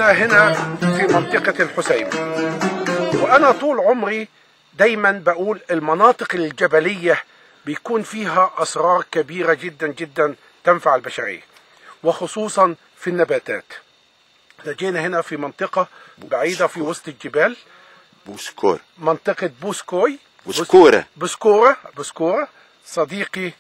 احنا هنا في منطقة الحسيم، وانا طول عمري دايما بقول المناطق الجبلية بيكون فيها اسرار كبيرة جدا جدا تنفع البشرية، وخصوصا في النباتات. جينا هنا في منطقة بعيدة في وسط الجبال، بوسكور، منطقة بوسكوي، بوسكورة. صديقي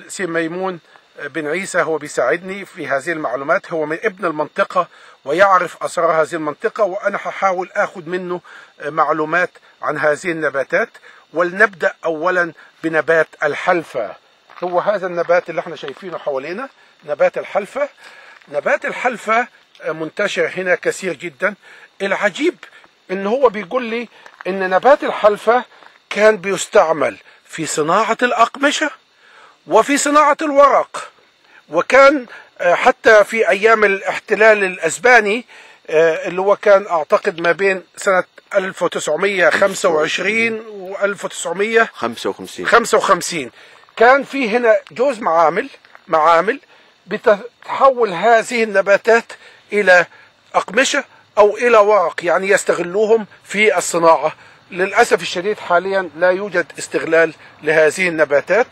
سي ميمون بن عيسى هو بيساعدني في هذه المعلومات، هو من ابن المنطقة ويعرف أسرار هذه المنطقة، وأنا هحاول أخذ منه معلومات عن هذه النباتات. ولنبدأ أولا بنبات الحلفة. هو هذا النبات اللي احنا شايفينه حوالينا، نبات الحلفة. نبات الحلفة منتشر هنا كثير جدا. العجيب ان هو بيقول لي ان نبات الحلفة كان بيستعمل في صناعة الأقمشة وفي صناعة الورق، وكان حتى في أيام الاحتلال الأسباني اللي هو كان أعتقد ما بين سنة 1925 و 1955 كان في هنا جوز معامل بتتحول هذه النباتات إلى أقمشة أو إلى ورق، يعني يستغلوهم في الصناعة. للأسف الشديد حاليا لا يوجد استغلال لهذه النباتات،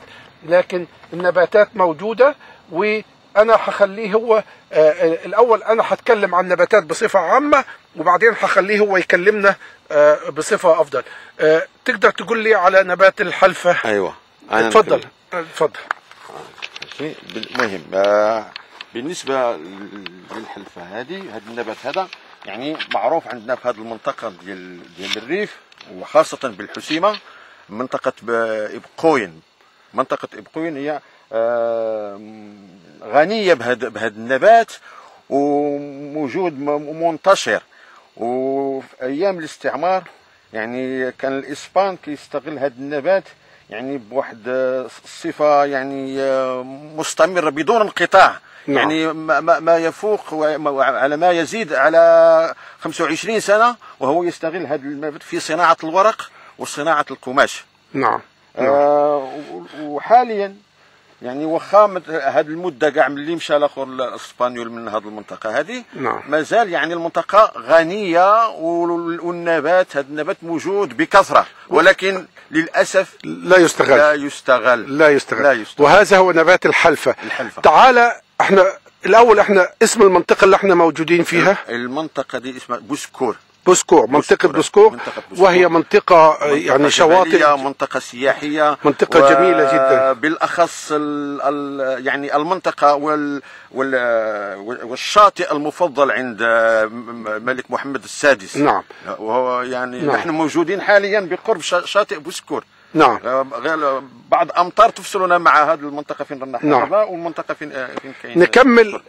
لكن النباتات موجودة. وأنا هخليه هو الأول، أنا هتكلم عن النباتات بصفة عامة، وبعدين هخليه هو يكلمنا بصفة أفضل. تقدر تقول لي على نبات الحلفة؟ أيوة، اتفضل. مهم. بالنسبة للحلفة هذا النبات هذا يعني معروف عندنا في هذه المنطقة ديال الريف، وخاصة بالحسيمة، منطقة إبقوين. منطقة إبقوين هي غنية بهذا النبات، وموجود منتشر. وفي أيام الاستعمار يعني كان الإسبان كيستغل هذا النبات يعني بواحد الصفة يعني مستمرة بدون انقطاع. يعني ما يفوق على ما يزيد على 25 سنة وهو يستغل هذا النبات في صناعة الورق وصناعة القماش. نعم. وحاليا يعني وخا هذه المدة كاع ملي مشى الاخر الاسبانيول من هذه المنطقة هذه، مازال يعني المنطقة غنية، والنبات هذا النبات موجود بكثرة، ولكن للأسف لا يستغل. وهذا هو نبات الحلفة. تعال احنا اسم المنطقة اللي احنا موجودين فيها، المنطقة دي اسمها بوسكور. منطقة بوسكور، وهي منطقة يعني شواطئ، منطقة سياحية، منطقة جميلة جدا. بالأخص يعني المنطقة والشاطئ المفضل عند الملك محمد السادس. نعم. وهو يعني نحن موجودين حاليا بقرب شاطئ بوسكور. نعم. بعض أمطار تفصلنا مع هذه المنطقة فين رانا حالنا، والمنطقة فين كاين.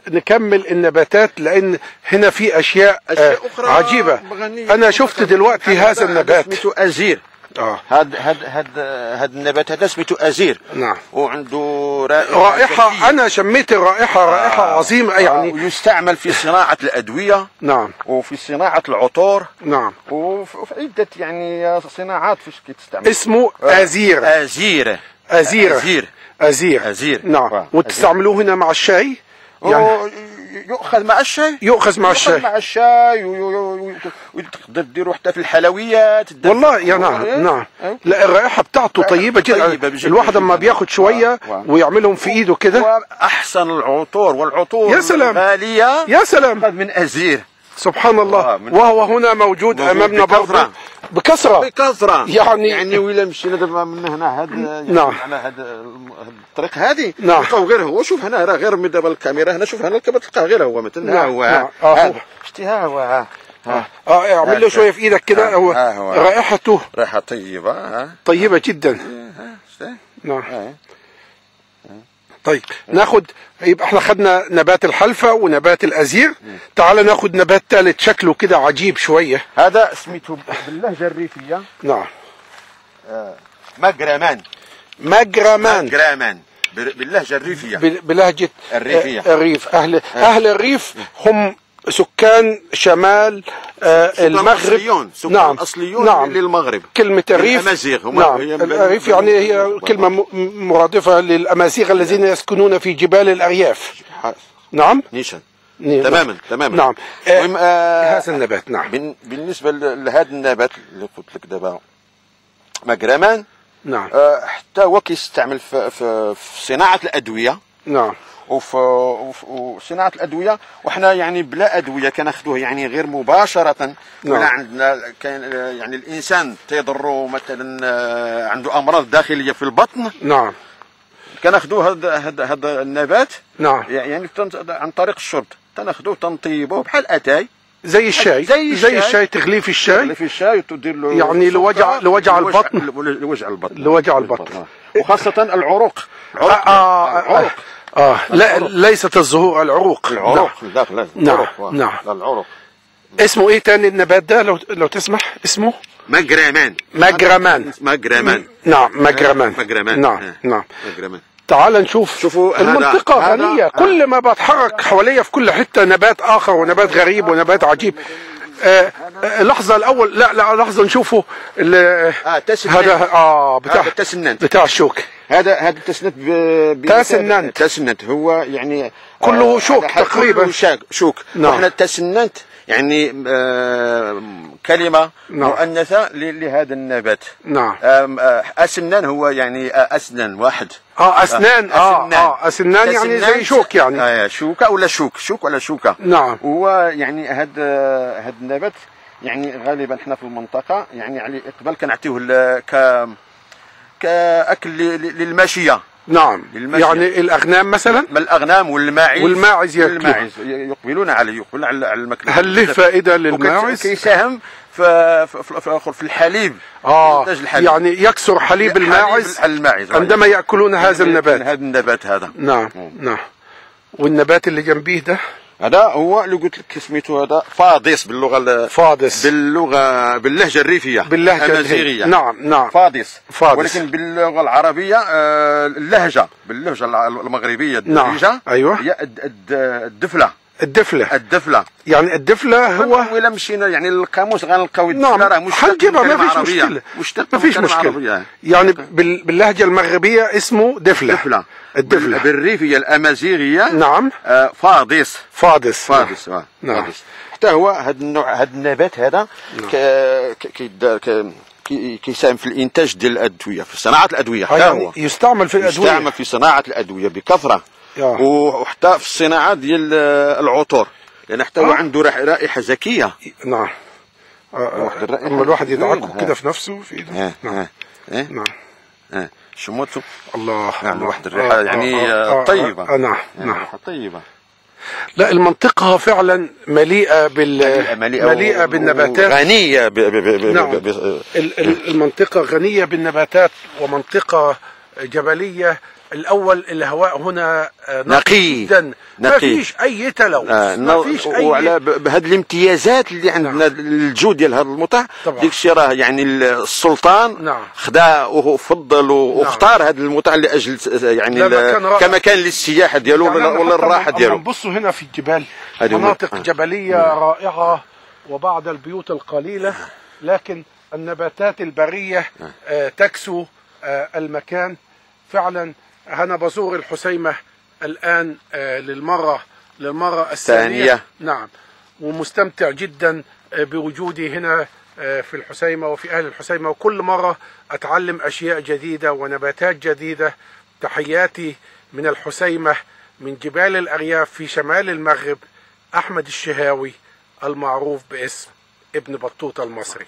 نكمل النباتات، لأن هنا في أشياء أخرى عجيبة. أنا شفت دلوقتي هذا النبات اسمه أزير. هذا النبات هذا اسمه أزير. نعم. وعنده رائحة أنا شميت رائحة عظيمة يعني. ويستعمل في صناعة الأدوية. نعم. وفي صناعة العطور. نعم. وفي عدة يعني صناعات فيش كيتستعمل. اسمه أزير. نعم. وتستعملوه هنا مع الشاي؟ يعني يؤخذ مع الشاي. وتقدر ديروا حتى في الحلويات. والله يا نعم. لا، الرائحة بتاعته طيبة جدا. الواحد لما بياخد شوية ويعملهم في ايده كده. احسن العطور يا سلام غالية يا سلام من أزير. سبحان الله. وهو هنا موجود امامنا برضه بكثرة. يعني ولا مشينا دابا من هنا نعم. على هذا الطريق هذه نلقاو غير هو. شوف هنا راه غير من دابا الكاميرا هنا، شوف هنا تلقاه غير هو مثلا. هو شتي هو اعمل له شويه في ايدك كده. هو رائحته رائحه طيبه طيبه جدا. نعم. طيب ناخد، يبقى احنا خدنا نبات الحلفة ونبات الأزير. تعال ناخد نبات ثالث شكله كده عجيب شوية. هذا اسمته باللهجة الريفية. نعم. مجرمان باللهجة الريفية. بلهجة الريف. أهل الريف هم سكان شمال المغرب. نعم. أصليون للمغرب. كلمة الريف الريف يعني هي كلمة مرادفة للأمازيغ الذين يسكنون في جبال الأرياف. نعم. تماما تماما. نعم. المهم هذا النبات نعم. بالنسبه لهذا النبات اللي قلت لك دابا ماكرامان، نعم. حتى هو كيستعمل في صناعه الادويه. نعم. وفي صناعه الادويه، وحنا يعني بلا ادويه كناخذوه يعني غير مباشره. نعم. ولا عندنا كان يعني الانسان تيضرو مثلا عنده امراض داخليه في البطن. نعم. كناخذوه هذا النبات. نعم. يعني عن طريق الشرب تناخذوه تنطيبوه بحال اتاي زي الشاي. زي الشاي تغليه في الشاي. تغلي في الشاي وتدير له يعني لوجع البطن. لوجع البطن. وخاصه العروق. العروق. لا ليست الزهور، العروق. العروق. نعم. نعم. العروق. اسمه ايه تاني النبات ده لو تسمح؟ اسمه ماجرامان. نعم. ماجرامان. نعم. تعال نشوف. شوفوا المنطقة غنية. كل ما بتحرك حواليا في كل حتة نبات آخر، ونبات غريب ونبات عجيب. لحظة الأول، لا لحظة نشوفه. هذا بتاع الشوك. هذا التسننت. تسننت هو يعني كله شوك تقريبا. شوك. نعم. وحنا التسننت يعني كلمة مؤنثة لهذا النبات. نعم. أسنان هو يعني أسنان واحد. أسنان. أسنان يعني زي شوك يعني. شوكة ولا شوك ولا شوكة. نعم. هو يعني هذا النبات يعني غالبا احنا في المنطقة يعني قبل كنعطيوه كأكل للماشية. نعم. يعني الأغنام مثلا. الأغنام والماعز يقبلون على الماكلة. هل له فائدة للماعز؟ كيساهم في الحليب. إنتاج الحليب. يعني يكسر حليب الماعز عندما يأكلون هذا النبات. هذا. نعم. والنبات اللي جنبيه ده هذا هو اللي قلت لك سميتو هذا فاضيس باللهجه الريفيه الامازيغيه. نعم. فاضيس. ولكن باللغه العربيه باللهجه المغربيه الدارجه. نعم. أيوة. هي الدفله. يعني الدفله هو ولا مشينا يعني القاموس غنلقاو الدفله راه حنجيبها ما فيش مشكله. ما فيش مشكله. يعني باللهجه المغربيه اسمه دفله. الدفله بالريفيه الامازيغيه. نعم. فاضس. نعم. حتى هو هذا النوع، هذا النبات هذا كيساهم في الانتاج ديال الادويه، في صناعه الادويه. حتى يعني هو يستعمل في صناعه الادويه بكثره. وحتى في الصناعه ديال العطور، لان حتى هو عنده رائحه زكيه. نعم. اما الواحد يدعكه كده في نفسه في ايده. نعم. شموته الله. يعني واحد الريحه يعني طيبه. نعم. طيبه. لا المنطقة فعلا مليئة بالنباتات. غنية المنطقة غنية بالنباتات، ومنطقة جبلية. الأول الهواء هنا نقي جدا، ما فيش أي تلوث، ما فيش أي. وعلى بهذه الامتيازات اللي عندنا الجو ديال هذا المطاع، ديك الشيء راه يعني السلطان خدا وفضل واختار هذا المطاع لاجل يعني كمكان للسياحه ديالو ولا الراحه ديالو. نبصوا هنا في الجبال، مناطق جبليه رائعه وبعض البيوت القليله، لكن النباتات البريه تكسو المكان فعلا. أنا بزور الحسيمة الآن للمرة الثانية. نعم. ومستمتع جدا بوجودي هنا في الحسيمة وفي أهل الحسيمة، وكل مرة أتعلم أشياء جديدة ونباتات جديدة. تحياتي من الحسيمة، من جبال الأرياف في شمال المغرب، أحمد الشهاوي المعروف باسم ابن بطوطة المصري.